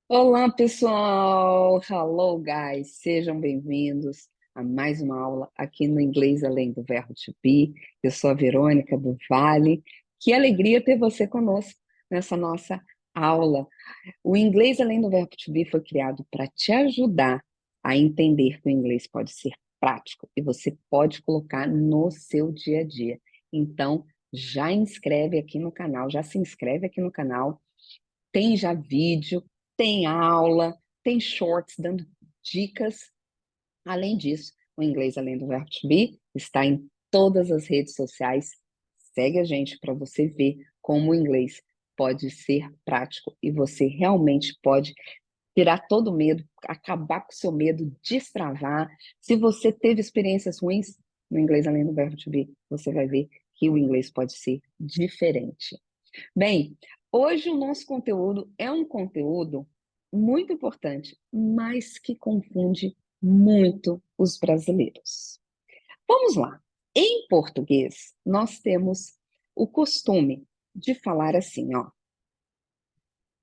Olá, pessoal! Hello, guys! Sejam bem-vindos a mais uma aula aqui no Inglês Além do Verbo To Be. Eu sou a Verônica do Vale. Que alegria ter você conosco nessa nossa aula. O Inglês Além do Verbo To Be foi criado para te ajudar a entender que o inglês pode ser prático e você pode colocar no seu dia a dia. Então, já inscreve aqui no canal, já se inscreve aqui no canal. Tem já vídeo, tem aula, tem shorts dando dicas. Além disso, o Inglês Além do Verbo To Be está em todas as redes sociais. Segue a gente para você ver como o inglês pode ser prático e você realmente pode tirar todo o medo, acabar com o seu medo, destravar. Se você teve experiências ruins no Inglês Além do Verbo To Be, você vai ver que o inglês pode ser diferente. Bem, hoje o nosso conteúdo é um conteúdo muito importante, mas que confunde muito os brasileiros. Vamos lá. Em português, nós temos o costume de falar assim, ó.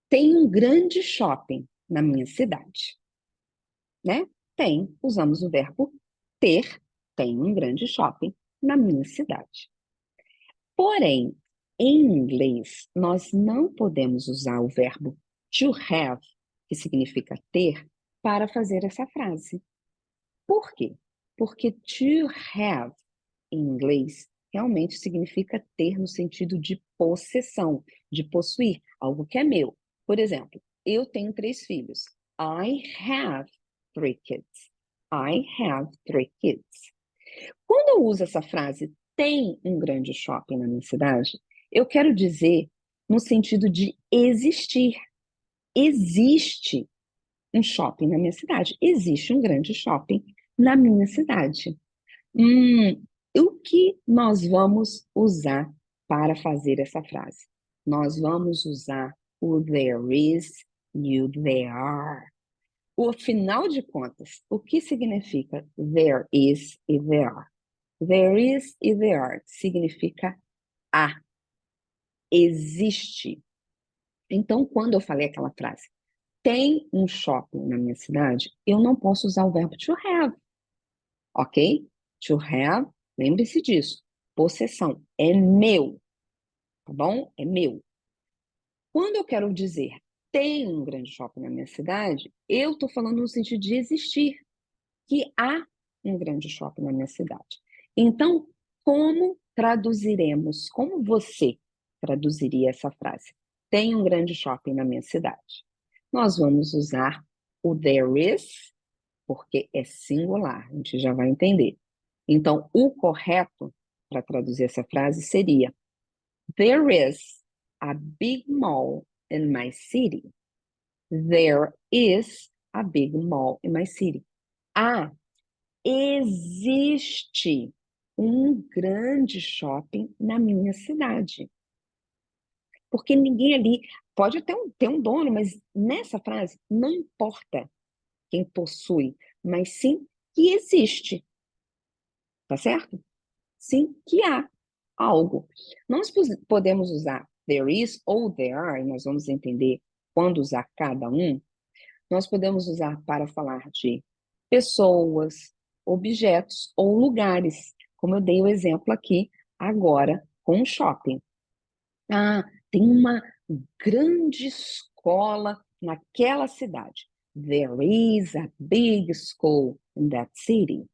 Tem um grande shopping na minha cidade, né? Tem, usamos o verbo ter, tem um grande shopping na minha cidade. Porém, em inglês, nós não podemos usar o verbo to have, que significa ter, para fazer essa frase. Por quê? Porque to have, em inglês, realmente significa ter no sentido de possessão, de possuir, algo que é meu. Por exemplo, eu tenho 3 filhos. I have 3 kids. I have 3 kids. Quando eu uso essa frase, tem um grande shopping na minha cidade, eu quero dizer no sentido de existir. Existe um shopping na minha cidade. Existe um grande shopping na minha cidade. O que nós vamos usar para fazer essa frase? Nós vamos usar o there is e o there are. O final de contas, o que significa there is e there are? There is e there are significa há, existe. Então, quando eu falei aquela frase, tem um shopping na minha cidade, eu não posso usar o verbo to have, ok? To have, lembre-se disso, possessão, é meu, tá bom? É meu. Quando eu quero dizer tem um grande shopping na minha cidade, eu estou falando no sentido de existir, que há um grande shopping na minha cidade. Então, como traduziremos, como você traduziria essa frase? Tem um grande shopping na minha cidade. Nós vamos usar o there is, porque é singular, a gente já vai entender. Então, o correto para traduzir essa frase seria: There is a big mall in my city. There is a big mall in my city. Há existe um grande shopping na minha cidade. Porque ninguém ali pode ter um dono, mas nessa frase não importa quem possui, mas sim que existe, tá certo? Sim que há algo. Nós podemos usar there is ou there are, e nós vamos entender quando usar cada um. Nós podemos usar para falar de pessoas, objetos ou lugares, como eu dei o exemplo aqui agora com o shopping. Ah, tem uma grande escola naquela cidade. There is a big school in that city.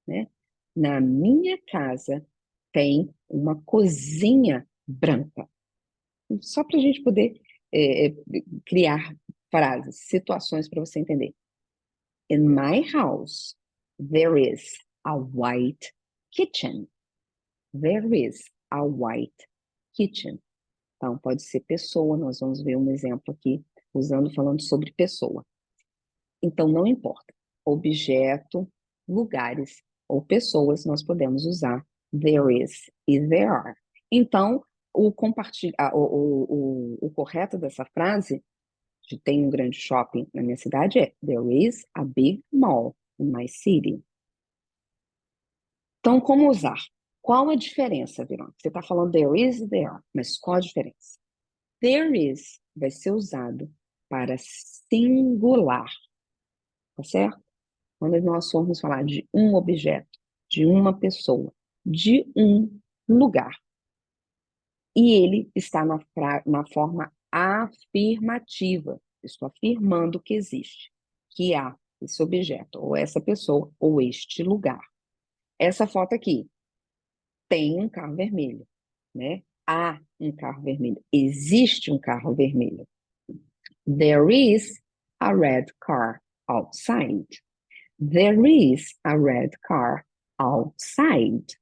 Né? Na minha casa tem uma cozinha branca. Só para a gente poder criar frases, situações para você entender. In my house, there is a white kitchen. There is a white kitchen. Então, pode ser pessoa, nós vamos ver um exemplo aqui, falando sobre pessoa. Então, não importa. Objeto, lugares ou pessoas, nós podemos usar there is e there are. Então, o correto dessa frase de tem um grande shopping na minha cidade é There is a big mall in my city. Então, como usar? Qual a diferença, Verônica? Você está falando there is e there are, mas qual a diferença? There is vai ser usado para singular, tá certo? Quando nós formos falar de um objeto, de uma pessoa, de um lugar, e ele está na forma afirmativa, estou afirmando que existe, que há esse objeto, ou essa pessoa, ou este lugar. Essa foto aqui tem um carro vermelho, né? Há um carro vermelho, existe um carro vermelho. There is a red car outside. There is a red car outside.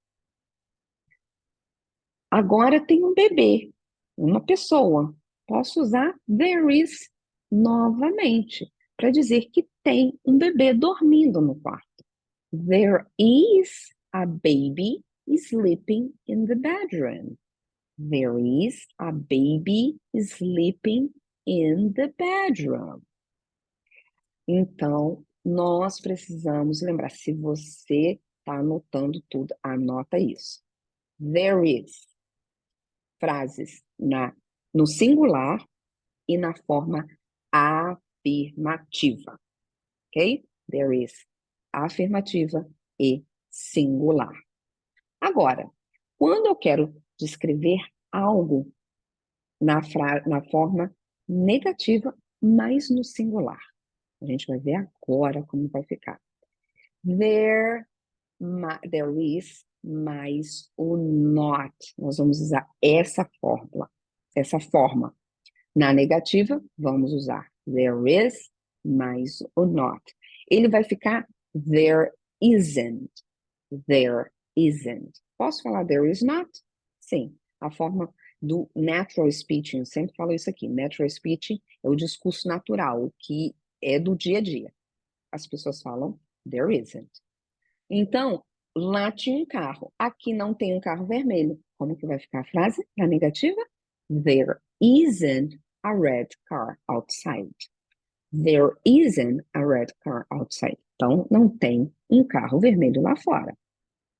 Agora tem um bebê, uma pessoa. Posso usar there is novamente para dizer que tem um bebê dormindo no quarto. There is a baby sleeping in the bedroom. There is a baby sleeping in the bedroom. Então, nós precisamos lembrar, se você está anotando tudo, anota isso. There is, frases no singular e na forma afirmativa, ok? There is, afirmativa e singular. Agora, quando eu quero descrever algo na forma negativa, mas no singular, a gente vai ver agora como vai ficar. There is mais o not. Nós vamos usar essa forma. Na negativa, vamos usar there is mais o not. Ele vai ficar there isn't. There isn't. Posso falar there is not? Sim. A forma do natural speaking, eu sempre falo isso aqui. Natural speaking é o discurso natural, o que é do dia a dia. As pessoas falam there isn't. Então, lá tinha um carro. Aqui não tem um carro vermelho. Como que vai ficar a frase na negativa? There isn't a red car outside. There isn't a red car outside. Então, não tem um carro vermelho lá fora.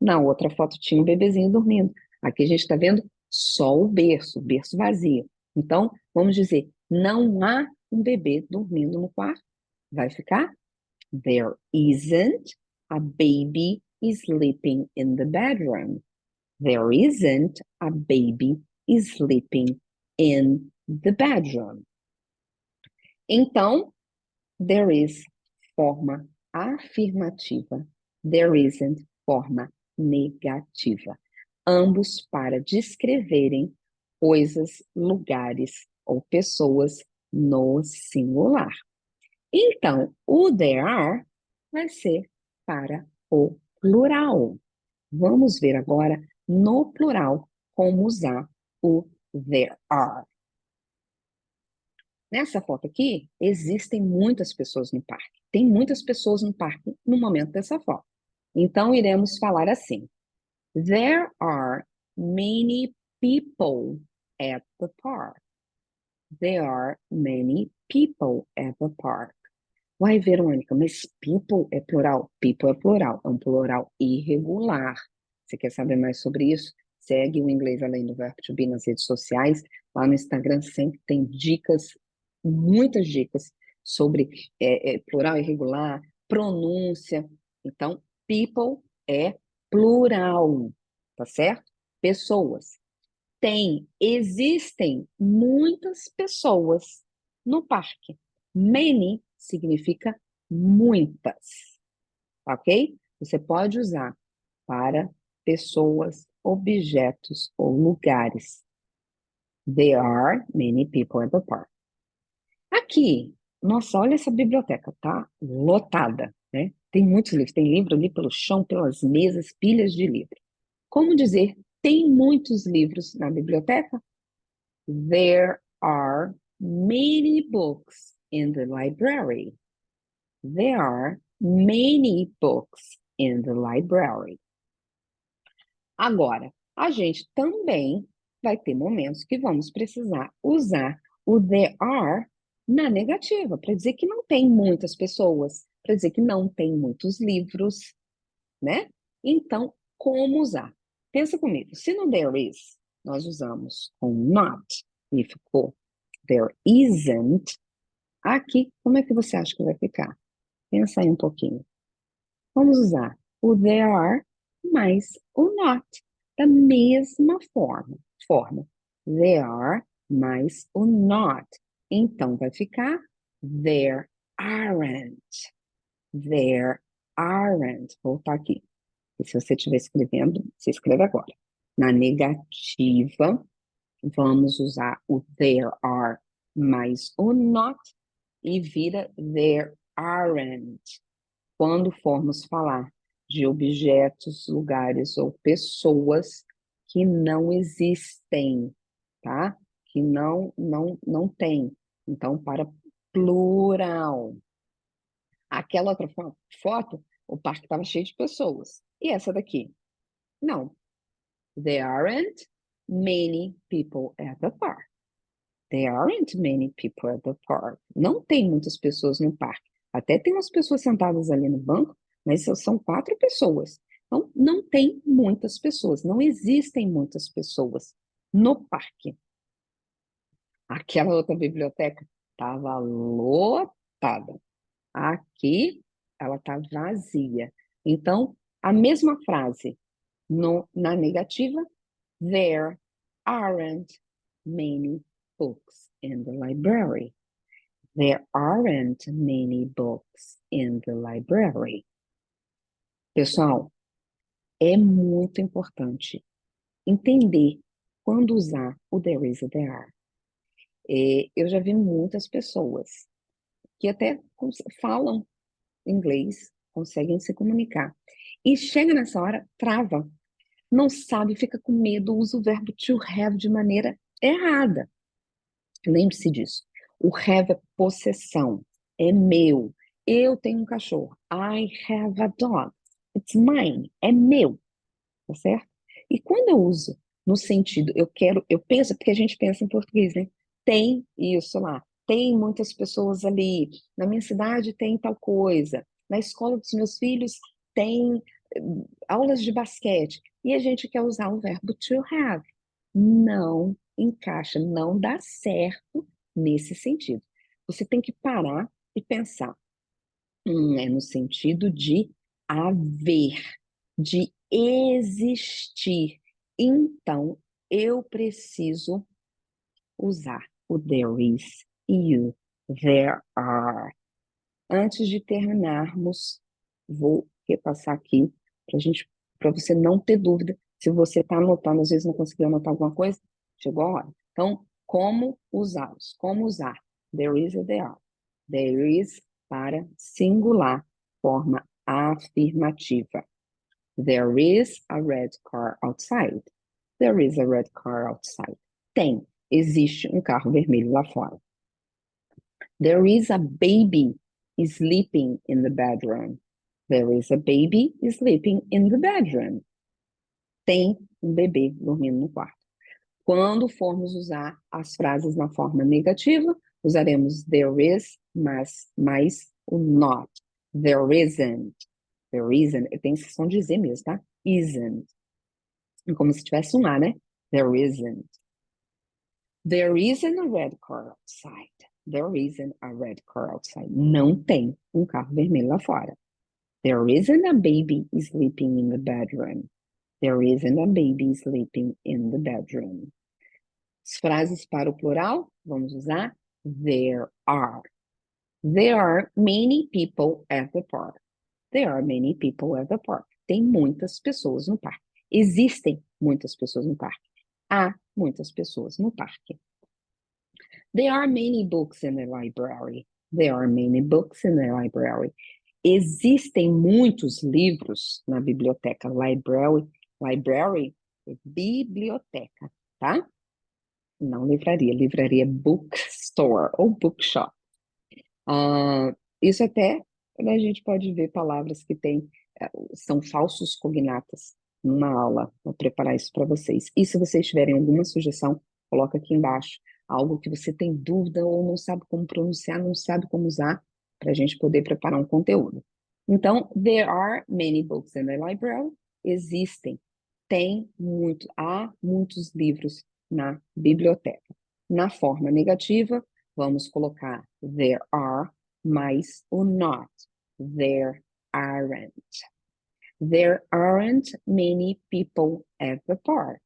Na outra foto tinha um bebezinho dormindo. Aqui a gente está vendo só o berço vazio. Então, vamos dizer, não há um bebê dormindo no quarto. Vai ficar there isn't a baby sleeping in the bedroom. There isn't a baby sleeping in the bedroom. Então, there is, forma afirmativa. There isn't, forma negativa. Ambos para descreverem coisas, lugares ou pessoas no singular. Então, o there are vai ser para o plural. Vamos ver agora no plural como usar o there are. Nessa foto aqui, existem muitas pessoas no parque. Tem muitas pessoas no parque no momento dessa foto. Então, iremos falar assim. There are many people at the park. There are many people at the park. Uai, Verônica, mas people é plural? People é plural, é um plural irregular. Você quer saber mais sobre isso? Segue o Inglês Além do Verbo To Be nas redes sociais. Lá no Instagram sempre tem dicas, muitas dicas sobre plural irregular, pronúncia. Então, people é plural, tá certo? Pessoas. Existem muitas pessoas no parque. Many significa muitas, ok? Você pode usar para pessoas, objetos ou lugares. There are many people at the park. Aqui, nossa, olha essa biblioteca, tá lotada, né? Tem muitos livros, tem livro ali pelo chão, pelas mesas, pilhas de livro. Como dizer, tem muitos livros na biblioteca? There are many books in the library. There are many books in the library. Agora, a gente também vai ter momentos que vamos precisar usar o there are na negativa, para dizer que não tem muitas pessoas, para dizer que não tem muitos livros, né? Então, como usar? Pensa comigo, se no there is, nós usamos com not, e ficou there isn't, Aqui, como é que você acha que vai ficar? Pensa aí um pouquinho. Vamos usar o there are mais o not, da mesma forma. There are mais o not. Então, vai ficar there aren't. There aren't. Vou voltar aqui. E se você estiver escrevendo, você escreve agora. Na negativa, vamos usar o there are mais o not e vira there aren't. Quando formos falar de objetos, lugares ou pessoas que não existem, tá? Que não tem. Então, para plural. Aquela outra foto, o parque estava cheio de pessoas. E essa daqui? Não. There aren't many people at the park. There aren't many people at the park. Não tem muitas pessoas no parque. Até tem umas pessoas sentadas ali no banco, mas são 4 pessoas. Então, não tem muitas pessoas. Não existem muitas pessoas no parque. Aquela outra biblioteca estava lotada. Aqui, ela está vazia. Então, a mesma frase na negativa, there aren't many books in the library. There aren't many books in the library. Pessoal, é muito importante entender quando usar o there is e there are. Eu já vi muitas pessoas que até falam inglês, conseguem se comunicar. E chega nessa hora, trava. Não sabe, fica com medo, usa o verbo to have de maneira errada. Lembre-se disso. O have é possessão, é meu. Eu tenho um cachorro. I have a dog. It's mine, é meu, tá certo? E quando eu uso no sentido, eu penso, porque a gente pensa em português, né? Tem isso lá, tem muitas pessoas ali, na minha cidade tem tal coisa, na escola dos meus filhos tem aulas de basquete, e a gente quer usar o verbo to have. Não encaixa, não dá certo nesse sentido. Você tem que parar e pensar. É no sentido de haver, de existir. Então, eu preciso usar o there is e o there are. Antes de terminarmos, vou repassar aqui para você não ter dúvida. Se você está anotando, às vezes não conseguiu anotar alguma coisa, chegou a hora. Então, como usá-los? Como usar? There is e there are. There is para singular, forma afirmativa. There is a red car outside. There is a red car outside. Tem, existe um carro vermelho lá fora. There is a baby sleeping in the bedroom. There is a baby sleeping in the bedroom. Tem um bebê dormindo no quarto. Quando formos usar as frases na forma negativa, usaremos there is, mais o not. There isn't. There isn't. Eu tenho esse som de Z mesmo, tá? Isn't. Como se tivesse um A, né? There isn't. There isn't a red car outside. There isn't a red car outside. Não tem um carro vermelho lá fora. There isn't a baby sleeping in the bedroom. There isn't a baby sleeping in the bedroom. As frases para o plural, vamos usar there are. There are many people at the park. There are many people at the park. Tem muitas pessoas no parque. Existem muitas pessoas no parque. Há muitas pessoas no parque. There are many books in the library. There are many books in the library. Existem muitos livros na biblioteca. Library é biblioteca, tá? Não livraria. Livraria é bookstore ou bookshop. Isso até a gente pode ver palavras que são falsos cognatas numa aula. Vou preparar isso para vocês. E se vocês tiverem alguma sugestão, coloca aqui embaixo. Algo que você tem dúvida ou não sabe como pronunciar, não sabe como usar, para a gente poder preparar um conteúdo. Então, there are many books in the library. Existem, há muitos livros na biblioteca. Na forma negativa, vamos colocar there are mais o not. There aren't. There aren't many people at the park.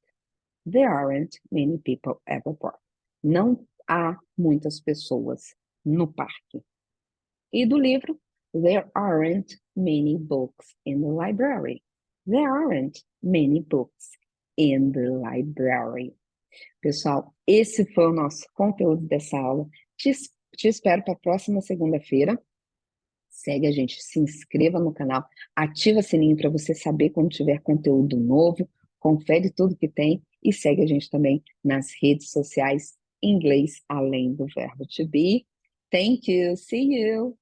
There aren't many people at the park. Não há muitas pessoas no parque. E do livro, there aren't many books in the library. There aren't many books in the library. Pessoal, esse foi o nosso conteúdo dessa aula. Te espero para a próxima segunda-feira. Segue a gente, se inscreva no canal, ativa o sininho para você saber quando tiver conteúdo novo, confere tudo que tem e segue a gente também nas redes sociais em inglês, além do verbo to be. Thank you. See you.